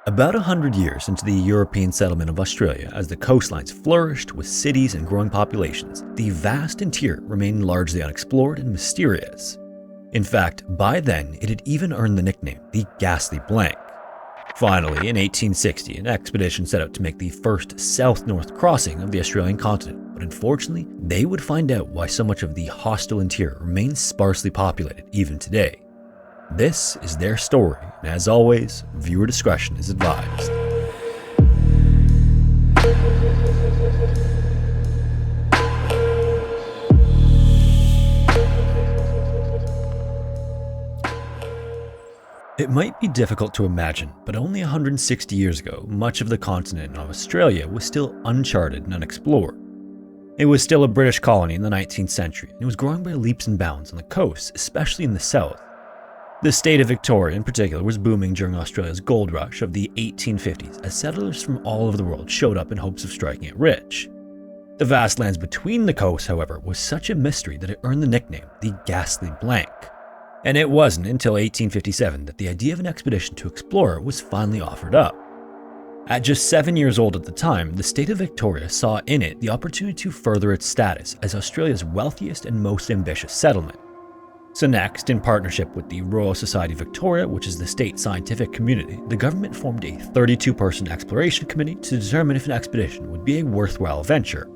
About 100 years into the European settlement of Australia, as the coastlines flourished with cities and growing populations, the vast interior remained largely unexplored and mysterious. In fact, by then, it had even earned the nickname the Ghastly Blank. Finally, in 1860, an expedition set out to make the first south-north crossing of the Australian continent, but unfortunately, they would find out why so much of the hostile interior remains sparsely populated even today. This is their story, and as always, viewer discretion is advised. It might be difficult to imagine, but only 160 years ago, much of the continent of Australia was still uncharted and unexplored. It was still a British colony in the 19th century, and it was growing by leaps and bounds on the coast, especially in the south. The state of Victoria in particular was booming during Australia's gold rush of the 1850s as settlers from all over the world showed up in hopes of striking it rich. The vast lands between the coasts, however, was such a mystery that it earned the nickname the Ghastly Blank. And it wasn't until 1857 that the idea of an expedition to explore was finally offered up. At just 7 years old at the time, the state of Victoria saw in it the opportunity to further its status as Australia's wealthiest and most ambitious settlement. So next, in partnership with the Royal Society of Victoria, which is the state scientific community, the government formed a 32-person exploration committee to determine if an expedition would be a worthwhile venture.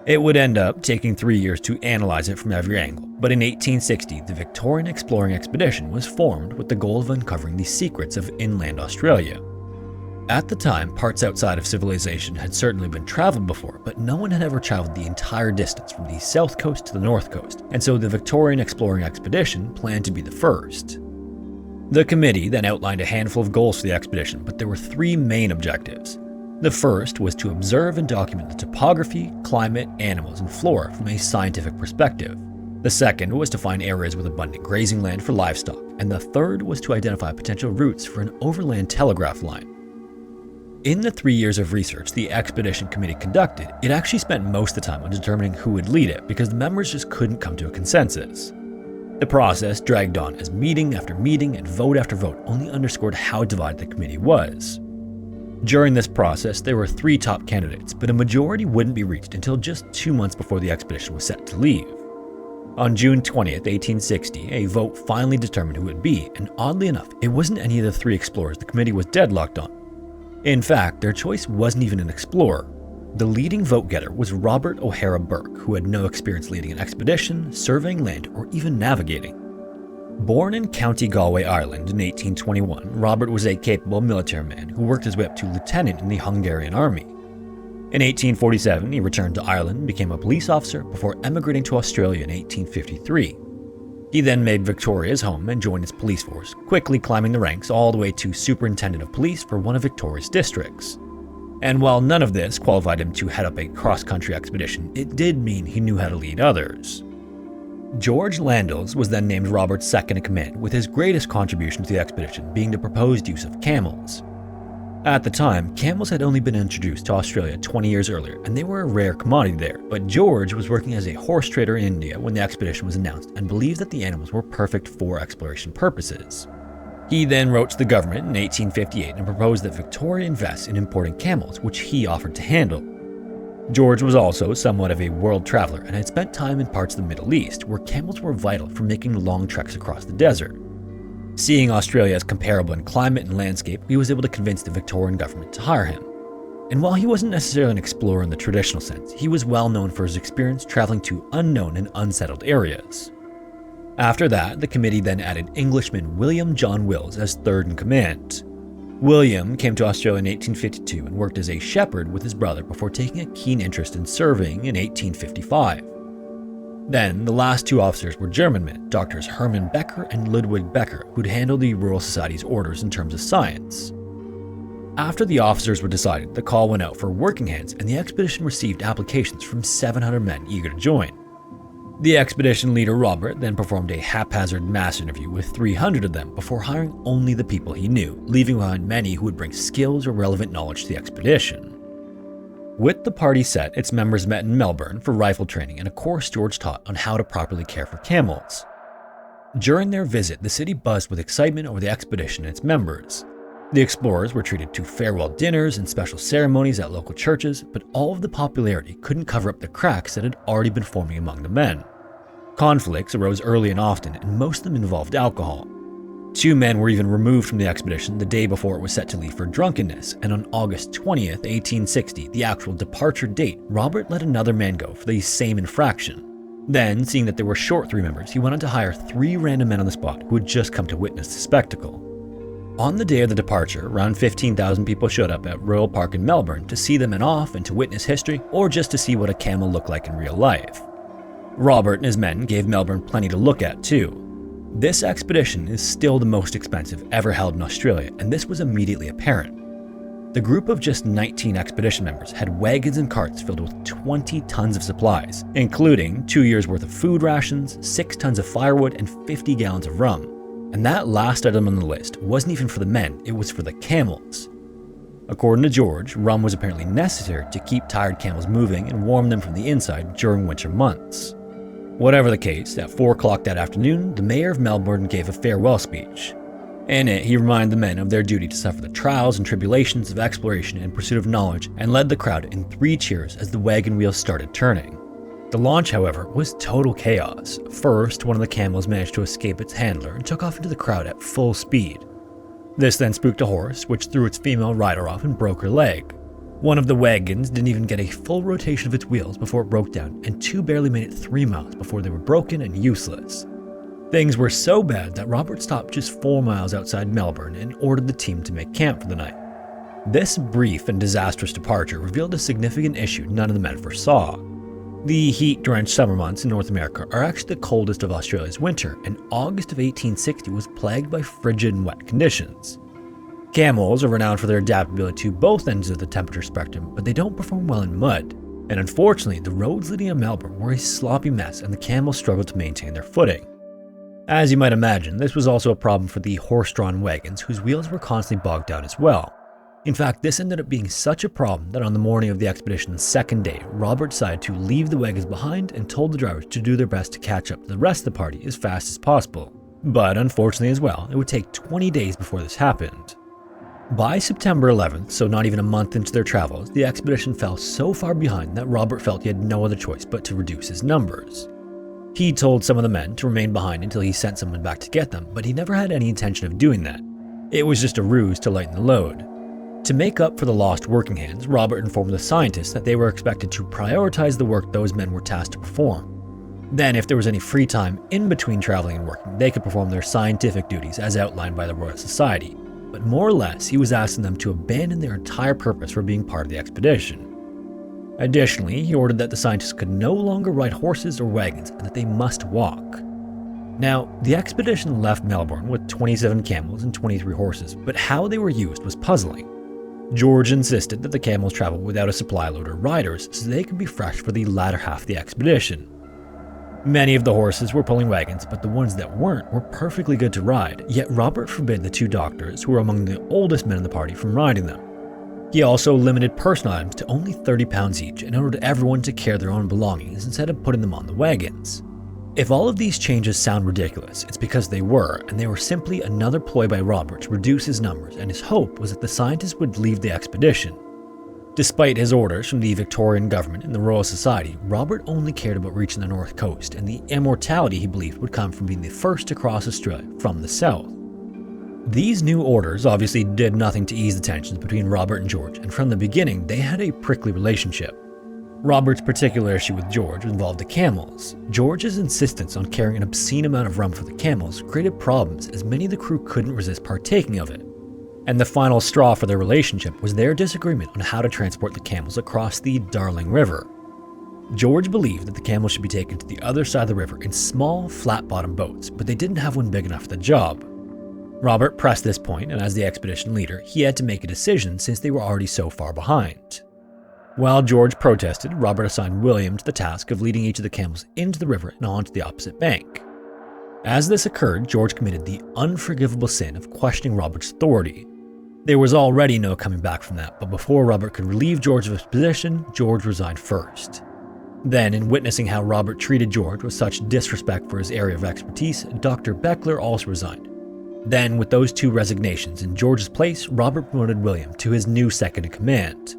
It would end up taking 3 years to analyze it from every angle, but in 1860, the Victorian Exploring Expedition was formed with the goal of uncovering the secrets of inland Australia. At the time, parts outside of civilization had certainly been traveled before, but no one had ever traveled the entire distance from the south coast to the north coast, and so the Victorian Exploring Expedition planned to be the first. The committee then outlined a handful of goals for the expedition, but there were three main objectives. The first was to observe and document the topography, climate, animals, and flora from a scientific perspective. The second was to find areas with abundant grazing land for livestock, and the third was to identify potential routes for an overland telegraph line. In the 3 years of research the expedition committee conducted, it actually spent most of the time on determining who would lead it because the members just couldn't come to a consensus. The process dragged on as meeting after meeting and vote after vote only underscored how divided the committee was. During this process, there were three top candidates, but a majority wouldn't be reached until just 2 months before the expedition was set to leave. On June 20th, 1860, a vote finally determined who it would be, and oddly enough, it wasn't any of the three explorers the committee was deadlocked on. In fact, their choice wasn't even an explorer. The leading vote-getter was Robert O'Hara Burke, who had no experience leading an expedition, surveying land, or even navigating. Born in County Galway, Ireland in 1821, Robert was a capable military man who worked his way up to lieutenant in the Hungarian army. In 1847, he returned to Ireland and became a police officer before emigrating to Australia in 1853. He then made Victoria his home and joined its police force, quickly climbing the ranks all the way to superintendent of police for one of Victoria's districts. And while none of this qualified him to head up a cross-country expedition, it did mean he knew how to lead others. George Landels was then named Robert's second-in-command, with his greatest contribution to the expedition being the proposed use of camels. At the time, camels had only been introduced to Australia 20 years earlier, and they were a rare commodity there, but George was working as a horse trader in India when the expedition was announced and believed that the animals were perfect for exploration purposes. He then wrote to the government in 1858 and proposed that Victoria invest in importing camels, which he offered to handle. George was also somewhat of a world traveler and had spent time in parts of the Middle East, where camels were vital for making long treks across the desert. Seeing Australia as comparable in climate and landscape, he was able to convince the Victorian government to hire him. And while he wasn't necessarily an explorer in the traditional sense, he was well known for his experience traveling to unknown and unsettled areas. After that, the committee then added Englishman William John Wills as third in command. William came to Australia in 1852 and worked as a shepherd with his brother before taking a keen interest in surveying in 1855. Then, the last two officers were German men, Drs. Hermann Becker and Ludwig Becker, who'd handle the Royal Society's orders in terms of science. After the officers were decided, the call went out for working hands, and the expedition received applications from 700 men eager to join. The expedition leader Robert then performed a haphazard mass interview with 300 of them before hiring only the people he knew, leaving behind many who would bring skills or relevant knowledge to the expedition. With the party set, its members met in Melbourne for rifle training and a course George taught on how to properly care for camels. During their visit, the city buzzed with excitement over the expedition and its members. The explorers were treated to farewell dinners and special ceremonies at local churches, but all of the popularity couldn't cover up the cracks that had already been forming among the men. Conflicts arose early and often, and most of them involved alcohol. 2 men were even removed from the expedition the day before it was set to leave for drunkenness, and on August 20th, 1860, the actual departure date, Robert let another man go for the same infraction. Then, seeing that there were short 3 members, he went on to hire 3 random men on the spot who had just come to witness the spectacle. On the day of the departure, around 15,000 people showed up at Royal Park in Melbourne to see the men off and to witness history, or just to see what a camel looked like in real life. Robert and his men gave Melbourne plenty to look at too. This expedition is still the most expensive ever held in Australia, and this was immediately apparent. The group of just 19 expedition members had wagons and carts filled with 20 tons of supplies, including 2 years' worth of food rations, 6 tons of firewood, and 50 gallons of rum. And that last item on the list wasn't even for the men, it was for the camels. According to George, rum was apparently necessary to keep tired camels moving and warm them from the inside during winter months. Whatever the case, at 4 o'clock that afternoon, the mayor of Melbourne gave a farewell speech. In it, he reminded the men of their duty to suffer the trials and tribulations of exploration in pursuit of knowledge, and led the crowd in 3 cheers as the wagon wheels started turning. The launch, however, was total chaos. First, one of the camels managed to escape its handler and took off into the crowd at full speed. This then spooked a horse, which threw its female rider off and broke her leg. One of the wagons didn't even get a full rotation of its wheels before it broke down, and 2 barely made it 3 miles before they were broken and useless. Things were so bad that Robert stopped just 4 miles outside Melbourne and ordered the team to make camp for the night. This brief and disastrous departure revealed a significant issue none of the men foresaw. The heat-drenched summer months in North America are actually the coldest of Australia's winter, and August of 1860 was plagued by frigid and wet conditions. Camels are renowned for their adaptability to both ends of the temperature spectrum, but they don't perform well in mud. And unfortunately, the roads leading to Melbourne were a sloppy mess and the camels struggled to maintain their footing. As you might imagine, this was also a problem for the horse-drawn wagons, whose wheels were constantly bogged down as well. In fact, this ended up being such a problem that on the morning of the expedition's second day, Robert decided to leave the wagons behind and told the drivers to do their best to catch up to the rest of the party as fast as possible. But unfortunately as well, it would take 20 days before this happened. By September 11th, so not even a month into their travels, the expedition fell so far behind that Robert felt he had no other choice but to reduce his numbers. He told some of the men to remain behind until he sent someone back to get them, but he never had any intention of doing that. It was just a ruse to lighten the load. To make up for the lost working hands, Robert informed the scientists that they were expected to prioritize the work those men were tasked to perform. Then, if there was any free time in between traveling and working, they could perform their scientific duties as outlined by the Royal Society. But more or less, he was asking them to abandon their entire purpose for being part of the expedition. Additionally, he ordered that the scientists could no longer ride horses or wagons and that they must walk. Now, the expedition left Melbourne with 27 camels and 23 horses, but how they were used was puzzling. George insisted that the camels travel without a supply load or riders so they could be fresh for the latter half of the expedition. Many of the horses were pulling wagons, but the ones that weren't were perfectly good to ride, yet Robert forbid the 2 doctors, who were among the oldest men in the party, from riding them. He also limited personal items to only 30 pounds each and ordered everyone to carry their own belongings instead of putting them on the wagons. If all of these changes sound ridiculous, it's because they were, and they were simply another ploy by Robert to reduce his numbers, and his hope was that the scientists would leave the expedition. Despite his orders from the Victorian government and the Royal Society, Robert only cared about reaching the north coast, and the immortality he believed would come from being the first to cross Australia from the south. These new orders obviously did nothing to ease the tensions between Robert and George, and from the beginning they had a prickly relationship. Robert's particular issue with George involved the camels. George's insistence on carrying an obscene amount of rum for the camels created problems, as many of the crew couldn't resist partaking of it. And the final straw for their relationship was their disagreement on how to transport the camels across the Darling River. George believed that the camels should be taken to the other side of the river in small, flat-bottomed boats, but they didn't have one big enough for the job. Robert pressed this point, and as the expedition leader, he had to make a decision since they were already so far behind. While George protested, Robert assigned William to the task of leading each of the camels into the river and onto the opposite bank. As this occurred, George committed the unforgivable sin of questioning Robert's authority. There was already no coming back from that, but before Robert could relieve George of his position, George resigned first. Then, in witnessing how Robert treated George with such disrespect for his area of expertise, Dr. Beckler also resigned. Then, with those 2 resignations in George's place, Robert promoted William to his new second-in-command.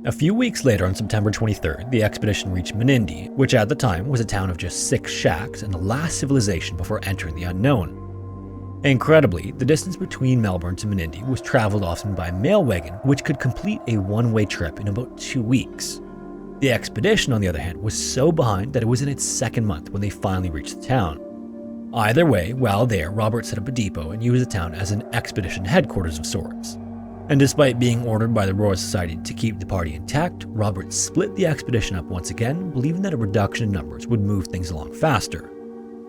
A few weeks later, on September 23rd, the expedition reached Menindee, which at the time was a town of just 6 shacks and the last civilization before entering the unknown. Incredibly, the distance between Melbourne to Menindee was traveled often by mail wagon, which could complete a one-way trip in about 2 weeks. The expedition, on the other hand, was so behind that it was in its 2nd month when they finally reached the town. Either way, while there, Robert set up a depot and used the town as an expedition headquarters of sorts. And despite being ordered by the Royal Society to keep the party intact, Robert split the expedition up once again, believing that a reduction in numbers would move things along faster.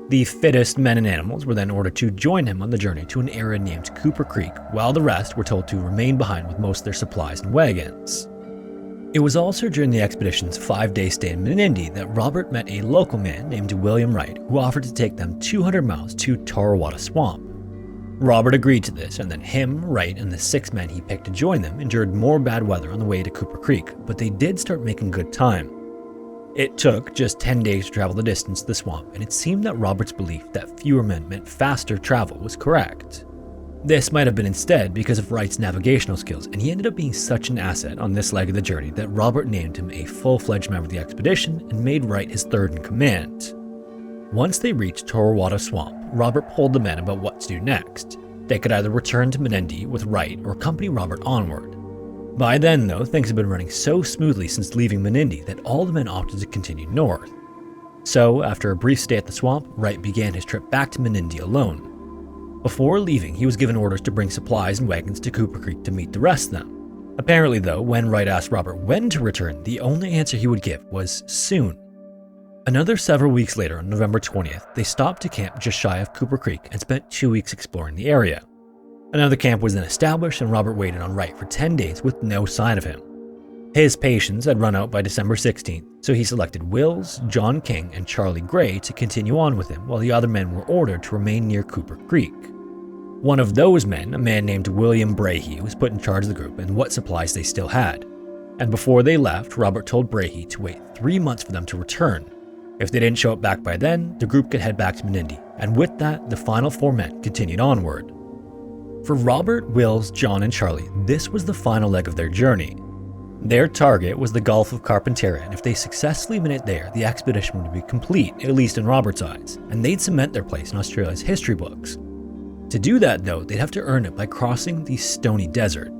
The fittest men and animals were then ordered to join him on the journey to an area named Cooper Creek, while the rest were told to remain behind with most of their supplies and wagons. It was also during the expedition's 5-day stay in Menindee that Robert met a local man named William Wright, who offered to take them 200 miles to Tarawada Swamp. Robert agreed to this, and then him, Wright, and the 6 men he picked to join them endured more bad weather on the way to Cooper Creek, but they did start making good time. It took just 10 days to travel the distance to the swamp, and it seemed that Robert's belief that fewer men meant faster travel was correct. This might have been instead because of Wright's navigational skills, and he ended up being such an asset on this leg of the journey that Robert named him a full-fledged member of the expedition and made Wright his 3rd in command. Once they reached Tarawada Swamp, Robert told the men about what to do next. They could either return to Menindee with Wright or accompany Robert onward. By then, though, things had been running so smoothly since leaving Menindee that all the men opted to continue north. So, after a brief stay at the swamp, Wright began his trip back to Menindee alone. Before leaving, he was given orders to bring supplies and wagons to Cooper Creek to meet the rest of them. Apparently, though, when Wright asked Robert when to return, the only answer he would give was soon. Another several weeks later, on November 20th, they stopped to camp just shy of Cooper Creek and spent 2 weeks exploring the area. Another camp was then established, and Robert waited on Wright for 10 days with no sign of him. His patience had run out by December 16th, so he selected Wills, John King, and Charlie Gray to continue on with him, while the other men were ordered to remain near Cooper Creek. One of those men, a man named William Brahe, was put in charge of the group and what supplies they still had. And before they left, Robert told Brahe to wait 3 months for them to return. If they didn't show up back by then, the group could head back to Menindee, and with that, the final 4 men continued onward. For Robert, Wills, John, and Charlie, this was the final leg of their journey. Their target was the Gulf of Carpentaria, and if they successfully made it there, the expedition would be complete, at least in Robert's eyes, and they'd cement their place in Australia's history books. To do that, though, they'd have to earn it by crossing the Stony Desert.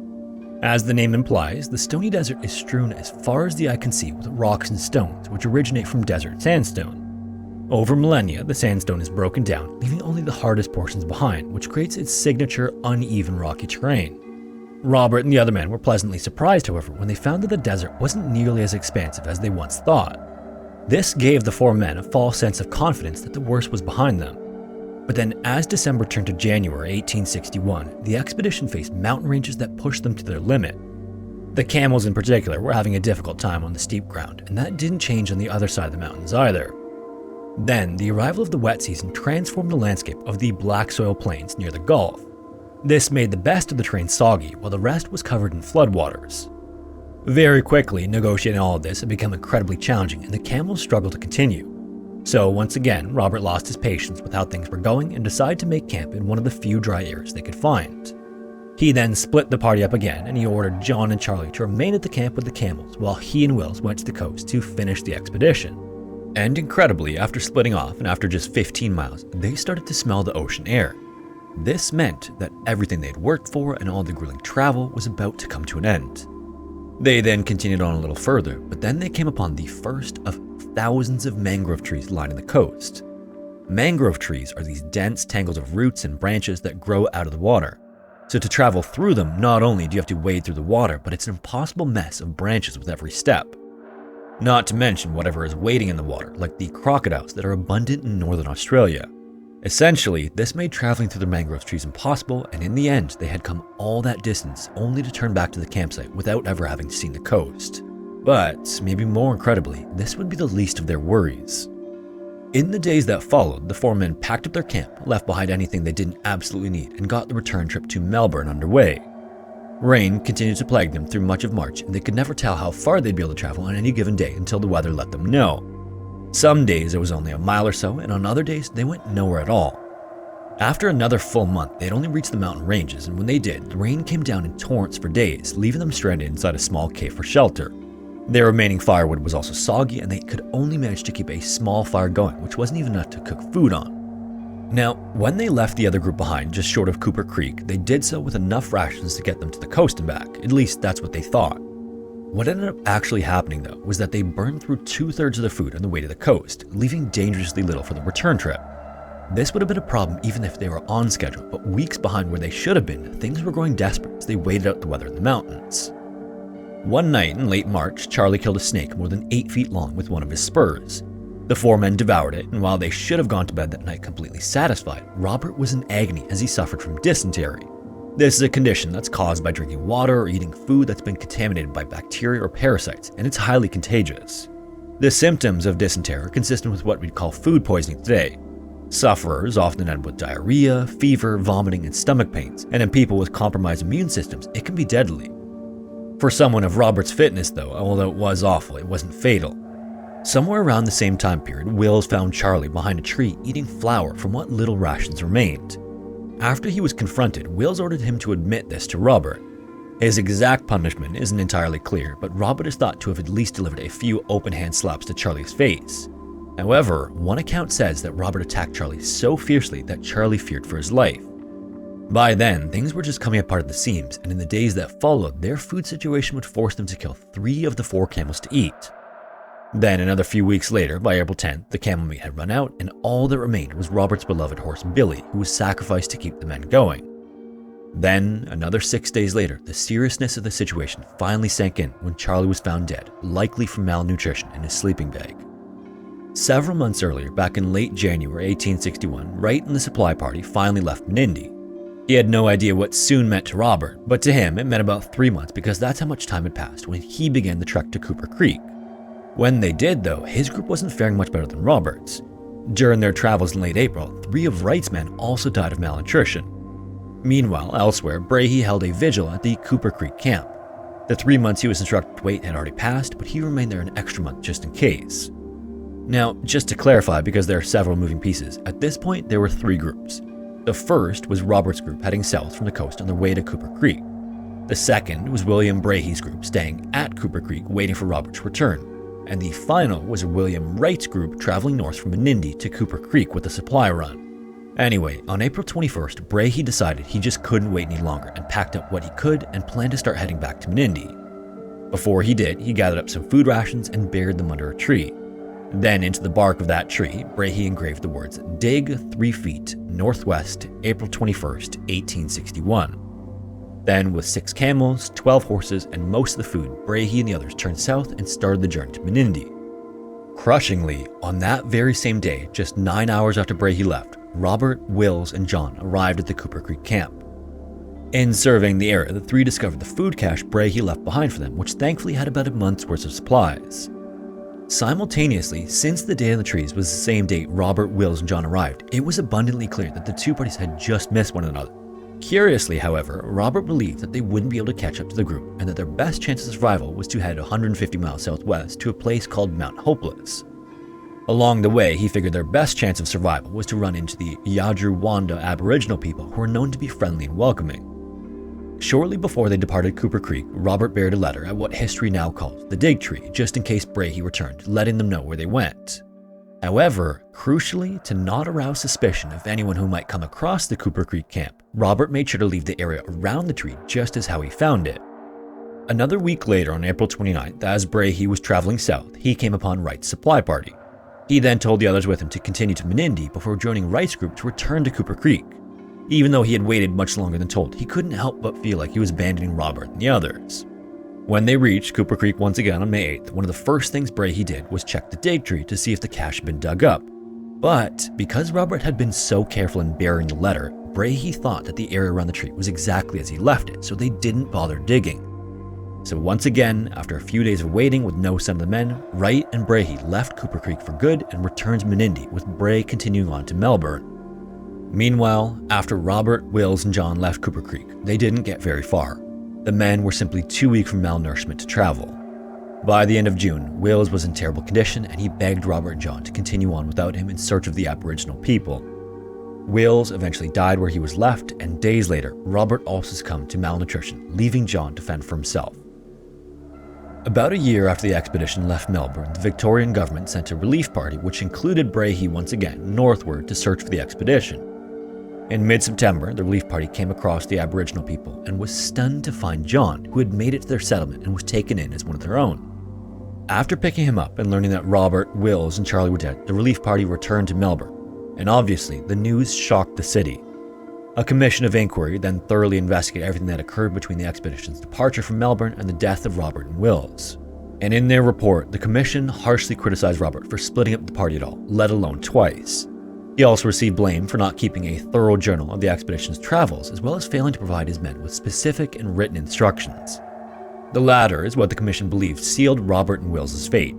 As the name implies, the Stony Desert is strewn as far as the eye can see with rocks and stones, which originate from desert sandstone. Over millennia, the sandstone is broken down, leaving only the hardest portions behind, which creates its signature uneven rocky terrain. Robert and the other men were pleasantly surprised, however, when they found that the desert wasn't nearly as expansive as they once thought. This gave the 4 men a false sense of confidence that the worst was behind them. But then, as December turned to January 1861, the expedition faced mountain ranges that pushed them to their limit. The camels in particular were having a difficult time on the steep ground, and that didn't change on the other side of the mountains either. Then, the arrival of the wet season transformed the landscape of the black soil plains near the Gulf. This made the best of the terrain soggy, while the rest was covered in floodwaters. Very quickly, negotiating all of this had become incredibly challenging, and the camels struggled to continue. So once again, Robert lost his patience with how things were going and decided to make camp in one of the few dry areas they could find. He then split the party up again, and he ordered John and Charlie to remain at the camp with the camels while he and Wills went to the coast to finish the expedition. And incredibly, after splitting off and after just 15 miles, they started to smell the ocean air. This meant that everything they'd worked for and all the grueling travel was about to come to an end. They then continued on a little further, but then they came upon the first of thousands of mangrove trees lining the coast. Mangrove trees are these dense tangles of roots and branches that grow out of the water. So to travel through them, not only do you have to wade through the water, but it's an impossible mess of branches with every step. Not to mention whatever is wading in the water, like the crocodiles that are abundant in northern Australia. Essentially, this made traveling through the mangrove trees impossible, and in the end, they had come all that distance only to turn back to the campsite without ever having seen the coast. But, maybe more incredibly, this would be the least of their worries. In the days that followed, the 4 men packed up their camp, left behind anything they didn't absolutely need, and got the return trip to Melbourne underway. Rain continued to plague them through much of March, and they could never tell how far they'd be able to travel on any given day until the weather let them know. Some days it was only a mile or so, and on other days they went nowhere at all. After another full month, they'd only reached the mountain ranges, and when they did, the rain came down in torrents for days, leaving them stranded inside a small cave for shelter. Their remaining firewood was also soggy, and they could only manage to keep a small fire going, which wasn't even enough to cook food on. Now, when they left the other group behind just short of Cooper Creek, they did so with enough rations to get them to the coast and back. At least that's what they thought. What ended up actually happening, though, was that they burned through 2/3 of the food on the way to the coast, leaving dangerously little for the return trip. This would have been a problem even if they were on schedule, but weeks behind where they should have been, things were growing desperate as they waited out the weather in the mountains. One night in late March, Charlie killed a snake more than 8 feet long with one of his spurs. The 4 men devoured it, and while they should have gone to bed that night completely satisfied, Robert was in agony as he suffered from dysentery. This is a condition that's caused by drinking water or eating food that's been contaminated by bacteria or parasites, and it's highly contagious. The symptoms of dysentery are consistent with what we'd call food poisoning today. Sufferers often end up with diarrhea, fever, vomiting, and stomach pains, and in people with compromised immune systems, it can be deadly. For someone of Robert's fitness, though, although it was awful, it wasn't fatal. Somewhere around the same time period, Wills found Charlie behind a tree eating flour from what little rations remained. After he was confronted, Wills ordered him to admit this to Robert. His exact punishment isn't entirely clear, but Robert is thought to have at least delivered a few open-hand slaps to Charlie's face. However, one account says that Robert attacked Charlie so fiercely that Charlie feared for his life. By then, things were just coming apart at the seams, and in the days that followed, their food situation would force them to kill 3 of the 4 camels to eat. Then, another few weeks later, by April 10th, the camel meat had run out, and all that remained was Robert's beloved horse Billy, who was sacrificed to keep the men going. Then, another 6 days later, the seriousness of the situation finally sank in when Charlie was found dead, likely from malnutrition in his sleeping bag. Several months earlier, back in late January 1861, Wright and the supply party finally left Menindee. He had no idea what soon meant to Robert, but to him it meant about 3 months because that's how much time had passed when he began the trek to Cooper Creek. When they did, though, his group wasn't faring much better than Robert's. During their travels in late April, 3 of Wright's men also died of malnutrition. Meanwhile, elsewhere, Brahe held a vigil at the Cooper Creek camp. The 3 months he was instructed to wait had already passed, but he remained there an extra month just in case. Now, just to clarify, because there are several moving pieces, at this point there were 3 groups. The first was Robert's group heading south from the coast on their way to Cooper Creek. The second was William Brahe's group staying at Cooper Creek waiting for Robert's return. And the final was William Wright's group traveling north from Menindee to Cooper Creek with a supply run. Anyway, on April 21st, Brahe decided he just couldn't wait any longer and packed up what he could and planned to start heading back to Menindee. Before he did, he gathered up some food rations and buried them under a tree. Then into the bark of that tree, Brahe engraved the words, "Dig 3 feet, northwest, April 21st, 1861. Then, with 6 camels, 12 horses, and most of the food, Brahe and the others turned south and started the journey to Menindee. Crushingly, on that very same day, just 9 hours after Brahe left, Robert, Wills, and John arrived at the Cooper Creek camp. In surveying the area, the 3 discovered the food cache Brahe left behind for them, which thankfully had about a month's worth of supplies. Simultaneously, since the day on the trees was the same date Robert, Wills, and John arrived, it was abundantly clear that the 2 parties had just missed one another. Curiously, however, Robert believed that they wouldn't be able to catch up to the group and that their best chance of survival was to head 150 miles southwest to a place called Mount Hopeless. Along the way, he figured their best chance of survival was to run into the Yadruwanda Aboriginal people who were known to be friendly and welcoming. Shortly before they departed Cooper Creek, Robert buried a letter at what history now calls the Dig Tree, just in case Brahe returned, letting them know where they went. However, crucially, to not arouse suspicion of anyone who might come across the Cooper Creek camp, Robert made sure to leave the area around the tree just as how he found it. Another week later, on April 29th, as Brahe was traveling south, he came upon Wright's supply party. He then told the others with him to continue to Menindee before joining Wright's group to return to Cooper Creek. Even though he had waited much longer than told, he couldn't help but feel like he was abandoning Robert and the others. When they reached Cooper Creek once again on May 8th, one of the first things Brahe did was check the dig tree to see if the cache had been dug up. But because Robert had been so careful in burying the letter, Brahe thought that the area around the tree was exactly as he left it, so they didn't bother digging. So once again, after a few days of waiting with no sign of the men, Wright and Brahe left Cooper Creek for good and returned to Menindee, with Brahe continuing on to Melbourne. Meanwhile, after Robert, Wills, and John left Cooper Creek, they didn't get very far. The men were simply too weak from malnourishment to travel. By the end of June, Wills was in terrible condition and he begged Robert and John to continue on without him in search of the Aboriginal people. Wills eventually died where he was left, and days later, Robert also succumbed to malnutrition, leaving John to fend for himself. About a year after the expedition left Melbourne, the Victorian government sent a relief party which included Brahe once again northward to search for the expedition. In mid-September, the relief party came across the Aboriginal people and was stunned to find John, who had made it to their settlement and was taken in as one of their own. After picking him up and learning that Robert, Wills, and Charlie were dead, the relief party returned to Melbourne, and obviously the news shocked the city. A commission of inquiry then thoroughly investigated everything that occurred between the expedition's departure from Melbourne and the death of Robert and Wills. And in their report, the commission harshly criticized Robert for splitting up the party at all, let alone twice. He also received blame for not keeping a thorough journal of the expedition's travels, as well as failing to provide his men with specific and written instructions. The latter is what the commission believed sealed Robert and Wills' fate.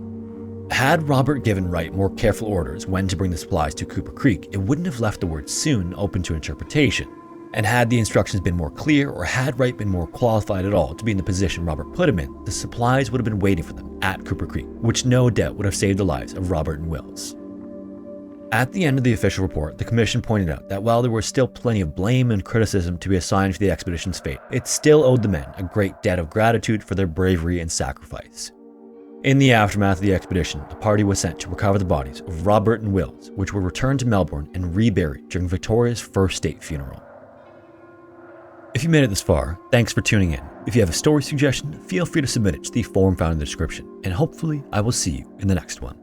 Had Robert given Wright more careful orders when to bring the supplies to Cooper Creek, it wouldn't have left the word soon open to interpretation. And had the instructions been more clear, or had Wright been more qualified at all to be in the position Robert put him in, the supplies would have been waiting for them at Cooper Creek, which no doubt would have saved the lives of Robert and Wills. At the end of the official report, the commission pointed out that while there was still plenty of blame and criticism to be assigned for the expedition's fate, it still owed the men a great debt of gratitude for their bravery and sacrifice. In the aftermath of the expedition, the party was sent to recover the bodies of Robert and Wills, which were returned to Melbourne and reburied during Victoria's first state funeral. If you made it this far, thanks for tuning in. If you have a story suggestion, feel free to submit it to the form found in the description, and hopefully I will see you in the next one.